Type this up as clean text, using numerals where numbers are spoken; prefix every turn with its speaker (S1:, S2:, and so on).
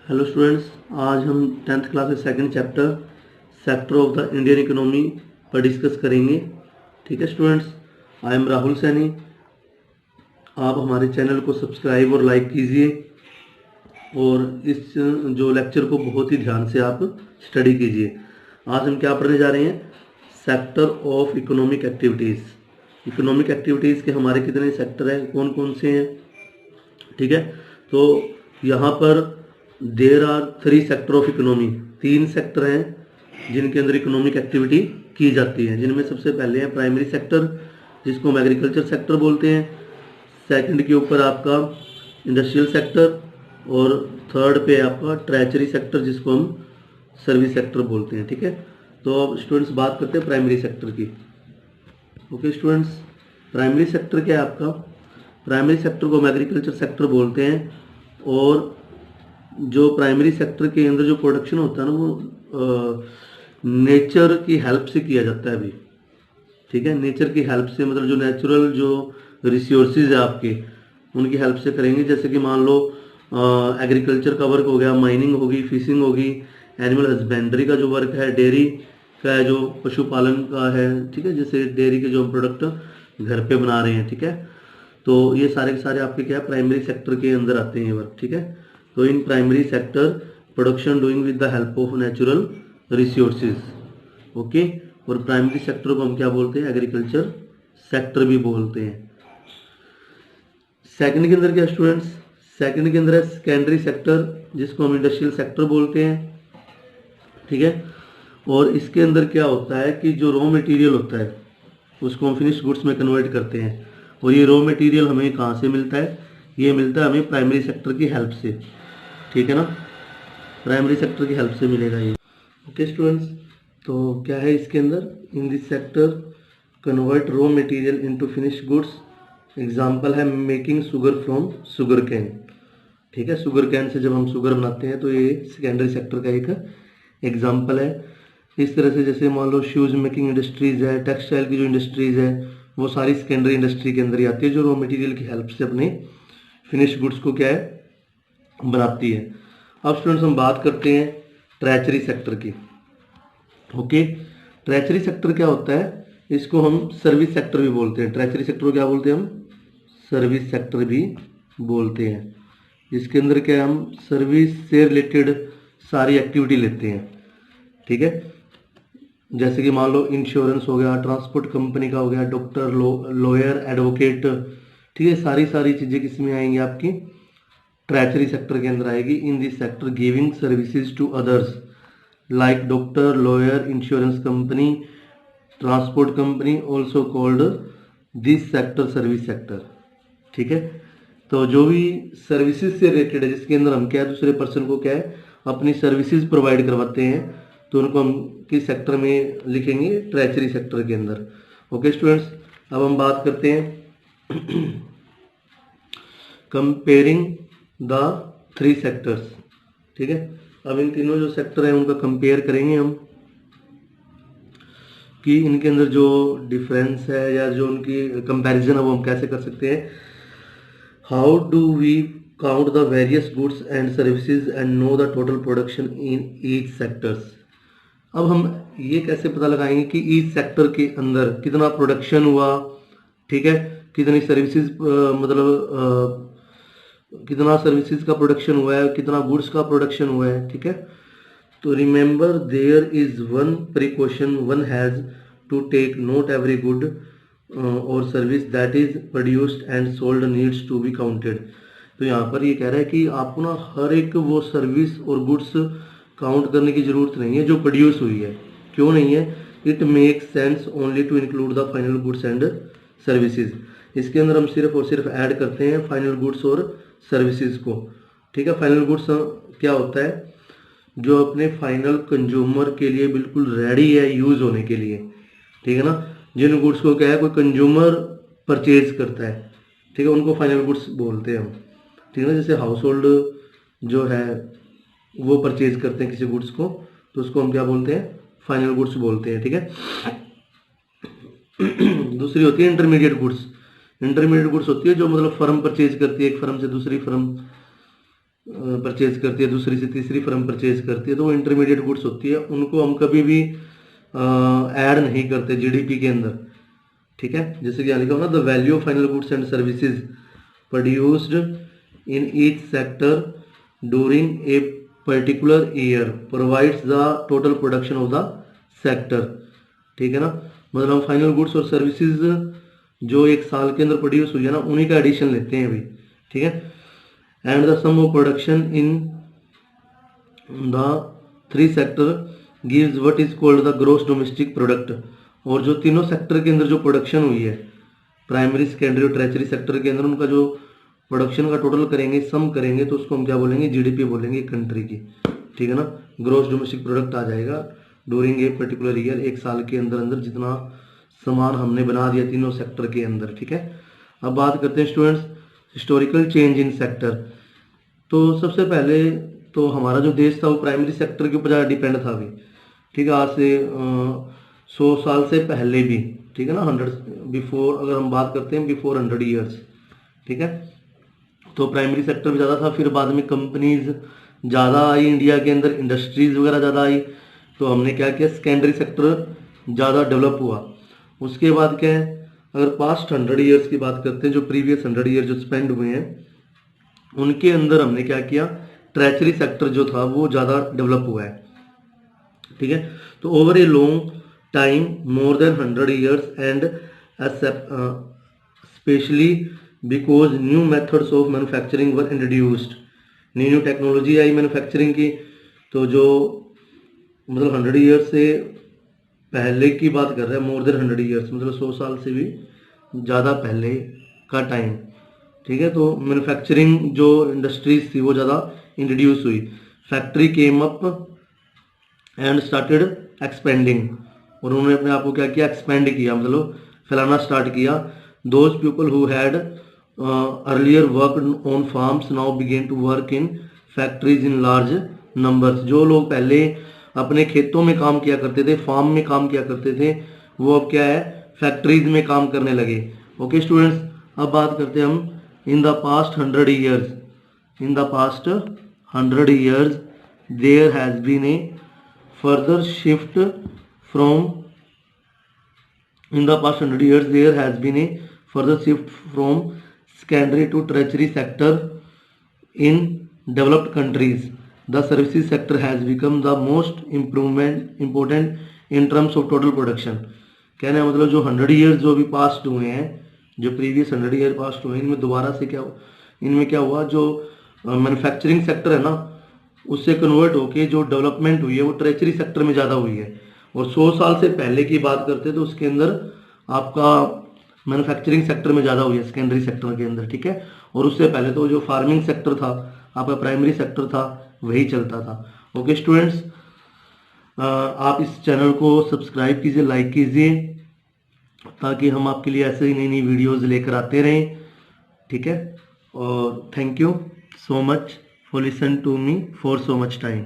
S1: Hello students, आज हम 10th class के second chapter sector of the Indian economy पर डिस्कस करेंगे। ठीक है students, I am Rahul Saini. आप हमारे चैनल को सब्सक्राइब और लाइक कीजिए और इस जो लेक्चर को बहुत ही ध्यान से आप स्टडी कीजिए। आज हम क्या पढ़ने जा रहे हैं? Sector of economic activities. Economic activities के हमारे कितने सेक्टर हैं, कौन कौन से हैं? ठीक है, तो यहाँ पर there are 3 sector of economy. 3 sector हैं जिनके अंदर इकोनॉमिक एक्टिविटी की जाती है, जिनमें सबसे पहले है प्राइमरी सेक्टर, जिसको हम एग्रीकल्चर सेक्टर बोलते हैं। सेकंड के ऊपर आपका इंडस्ट्रियल सेक्टर और थर्ड पे आपका ट्रेजरी सेक्टर, जिसको हम सर्विस सेक्टर बोलते हैं। ठीक है, तो अब स्टूडेंट्स बात करते हैं प्राइमरी सेक्टर की। ओके स्टूडेंट्स, प्राइमरी सेक्टर क्या है आपका? प्राइमरी सेक्टर को हम एग्रीकल्चर सेक्टर बोलते हैं और जो प्राइमरी सेक्टर के अंदर जो प्रोडक्शन होता है ना, वो नेचर की हेल्प से किया जाता है अभी। ठीक है, नेचर की हेल्प से, मतलब जो नेचुरल जो रिसोर्सेज है आपके, उनकी हेल्प से करेंगे। जैसे कि मान लो एग्रीकल्चर का वर्क हो गया, माइनिंग होगी, फिशिंग होगी, एनिमल हस्बेंड्री का जो वर्क है, डेयरी का है, जो पशुपालन का है। ठीक है, जैसे डेयरी के जो हम प्रोडक्ट घर पे बना रहे हैं। ठीक है, तो ये सारे के सारे आपके क्या है, प्राइमरी सेक्टर के अंदर आते हैं वर्क। ठीक है, तो in primary sector production doing with the help of natural resources. Okay, और प्राइमरी सेक्टर को हम क्या बोलते हैं? एग्रीकल्चर सेक्टर भी बोलते हैं। सेकंड के अंदर क्या स्टूडेंट्स? सेकंड के अंदर है सेकेंडरी सेक्टर, जिसको हम इंडस्ट्रियल सेक्टर बोलते हैं। ठीक है, और इसके अंदर क्या होता है कि जो रॉ मटेरियल होता है उसको हम फिनिश गुड्स में कन्वर्ट करते हैं। और ये रॉ मटेरियल हमें कहाँ से मिलता है? ये मिलता है हमें प्राइमरी सेक्टर की हेल्प से। ठीक है ना, प्राइमरी सेक्टर की हेल्प से मिलेगा ये। ओके स्टूडेंट्स, तो क्या है इसके अंदर? In this sector convert raw material into finish goods. Example है making sugar from sugar cane. ठीक है, शुगर कैन से जब हम शुगर बनाते हैं तो ये सेकेंडरी सेक्टर का एक एग्जांपल है। इस तरह से जैसे मान लो शूज़ मेकिंग इंडस्ट्रीज़ है, टेक्सटाइल की जो इंडस्ट्रीज़ है, वो सारी सेकेंडरी इंडस्ट्री के अंदर ही आती है, जो रॉ मटेरियल की हेल्प से अपने फिनिश गुड्स को क्या है, बनाती है। अब स्टूडेंट्स हम बात करते हैं ट्रेजरी सेक्टर की। ओके, ट्रेजरी सेक्टर क्या होता है? इसको हम सर्विस सेक्टर भी बोलते हैं। ट्रेजरी सेक्टर को क्या बोलते हैं हम? सर्विस सेक्टर भी बोलते हैं। इसके अंदर क्या है, हम सर्विस से रिलेटेड सारी एक्टिविटी लेते हैं। ठीक है, जैसे कि मान लो इंश्योरेंस हो गया, ट्रांसपोर्ट कंपनी का हो गया, डॉक्टर, लॉयर, एडवोकेट। ठीक है, सारी सारी चीज़ें किस में आएंगी? आपकी ट्रेजरी सेक्टर के अंदर आएगी। In this sector giving services to others like doctor, lawyer, insurance company, transport company, also called this sector service sector. ठीक है, तो जो भी सर्विसेज से रिलेटेड है, जिसके अंदर हम क्या है, दूसरे पर्सन को क्या है, अपनी सर्विसेज प्रोवाइड करवाते हैं, तो उनको हम किस सेक्टर में लिखेंगे? ट्रेजरी सेक्टर के अंदर। ओके स्टूडेंट्स, अब हम बात करते हैं कंपेयरिंग द 3 सेक्टर्स। ठीक है, अब इन तीनों जो सेक्टर हैं उनका कंपेयर करेंगे हम कि इनके अंदर जो डिफरेंस है या जो उनकी कंपैरिजन है वो हम कैसे कर सकते हैं। How do we count the various goods and services and know the total production in each sectors. अब हम ये कैसे पता लगाएंगे कि ईच सेक्टर के अंदर कितना प्रोडक्शन हुआ। ठीक है, कितनी सर्विसेज, मतलब कितना सर्विसेज का प्रोडक्शन हुआ है, कितना गुड्स का प्रोडक्शन हुआ है। ठीक है, तो remember there is one precaution one has to take, not every good और service that is produced and sold needs to be counted. तो यहाँ पर ये कह रहा है कि आपको ना हर एक वो सर्विस और गुड्स काउंट करने की जरूरत नहीं है जो प्रोड्यूस हुई है। क्यों नहीं है? It make sense only to include the final goods and services. इसके अंदर हम सिर्फ और सिर्फ ऐड करते हैं फाइनल गुड्स और सर्विसेज को। ठीक है, फाइनल गुड्स क्या होता है? जो अपने फाइनल कंज्यूमर के लिए बिल्कुल रेडी है यूज होने के लिए। ठीक है ना, जिन गुड्स को क्या है, कोई कंज्यूमर परचेज करता है। ठीक है, उनको फाइनल गुड्स बोलते हैं हम। ठीक है ना, जैसे हाउस होल्ड जो है वो परचेज करते हैं किसी गुड्स को, तो उसको हम क्या बोलते हैं? फाइनल गुड्स बोलते हैं। ठीक है, दूसरी होती है इंटरमीडिएट गुड्स। इंटरमीडिएट गुड्स होती है जो मतलब फर्म परचेज करती है एक फर्म से दूसरी फर्म। परचेज करती है, दूसरी से तीसरी फर्म परचेज करती है, तो वो इंटरमीडिएट गुड्स होती है, उनको हम कभी भी ऐड नहीं करते जीडीपी के अंदर। ठीक है, जैसे कि यहाँ लिखा होगा the value of final goods and services produced in each sector during a particular year provides the total production of the sector. ठीक है ना, मतलब हम फाइनल गुड्स और सर्विसेज जो एक साल के अंदर प्रोड्यूस हुई है ना, उन्हीं का एडिशन लेते हैं अभी। ठीक है, and the sum of production in the 3 sector gives what is called the gross domestic product. और जो तीनों सेक्टर के अंदर जो प्रोडक्शन हुई है, प्राइमरी, सेकेंडरी और टर्शियरी सेक्टर के अंदर, उनका जो प्रोडक्शन का टोटल करेंगे, सम करेंगे, तो उसको हम क्या बोलेंगे, जीडीपी बोलेंगे कंट्री की। ठीक है ना, ग्रॉस डोमेस्टिक प्रोडक्ट आ जाएगा ड्यूरिंग ए पर्टिकुलर ईयर, एक साल के अंदर अंदर जितना सामान हमने बना दिया तीनों सेक्टर के अंदर। ठीक है, अब बात करते हैं students historical change in sector. तो सबसे पहले तो हमारा जो देश था वो प्राइमरी सेक्टर के ऊपर ज़्यादा डिपेंड था अभी। ठीक है, आज से 100 साल से पहले भी। ठीक है ना, 100 बिफोर, अगर हम बात करते हैं बिफोर 100 ईयर्स। ठीक है, तो प्राइमरी सेक्टर भी ज़्यादा था, फिर बाद में कंपनीज ज़्यादा आई इंडिया के अंदर, इंडस्ट्रीज वगैरह ज़्यादा आई, तो हमने क्या किया, सेकेंडरी सेक्टर ज़्यादा डेवलप हुआ। उसके बाद क्या है, अगर पास्ट 100 ईयर्स की बात करते हैं, जो प्रीवियस 100 ईयर जो स्पेंड हुए हैं, उनके अंदर हमने क्या किया, ट्रेजरी सेक्टर जो था वो ज़्यादा डेवलप हुआ है। ठीक है, तो over a long time more than 100 years and specially because new methods of manufacturing were introduced, new technology I manufacturing की। तो जो मतलब 100 ईयर्स से पहले की बात कर रहे हैं, मोर देन 100 ईयर्स मतलब 100 साल से भी ज़्यादा पहले का टाइम। ठीक है, तो मैन्युफैक्चरिंग जो इंडस्ट्रीज थी वो ज़्यादा इंट्रोड्यूस हुई, factory came up and started expanding, और उन्होंने अपने आप को क्या किया, एक्सपेंड किया, मतलब फैलाना स्टार्ट किया। Those people who had earlier work on farms now begin to work in factories in large numbers. जो लोग पहले अपने खेतों में काम किया करते थे, फार्म में काम किया करते थे, वो अब क्या है, फैक्ट्रीज में काम करने लगे। ओके स्टूडेंट्स, अब बात करते हैं हम in the past 100 years. In the past 100 years there has been a further shift from in the past 100 years there has been a further shift from secondary to tertiary sector in developed countries. The services sector has become the most important in terms of total production. कहने का मतलब जो 100 years जो अभी past हुए हैं, जो previous 100 year past हुए हैं, इनमें दोबारा से क्या, इनमें क्या हुआ, जो मैन्युफैक्चरिंग सेक्टर है ना, उससे कन्वर्ट होके जो डेवलपमेंट हुई है वो ट्रेजरी सेक्टर में ज़्यादा हुई है। और 100 साल से पहले की बात करते हैं तो उसके अंदर आपका मैन्युफैक्चरिंग सेक्टर में ज़्यादा हुई है, सेकेंडरी सेक्टर के अंदर। ठीक है, और उससे पहले तो जो फार्मिंग सेक्टर था, आपका प्राइमरी सेक्टर था, वही चलता था। ओके स्टूडेंट्स, आप इस चैनल को सब्सक्राइब कीजिए, लाइक कीजिए, ताकि हम आपके लिए ऐसे ही नई नई वीडियोज़ लेकर आते रहें। ठीक है, और thank you so much for listen to me for so much time.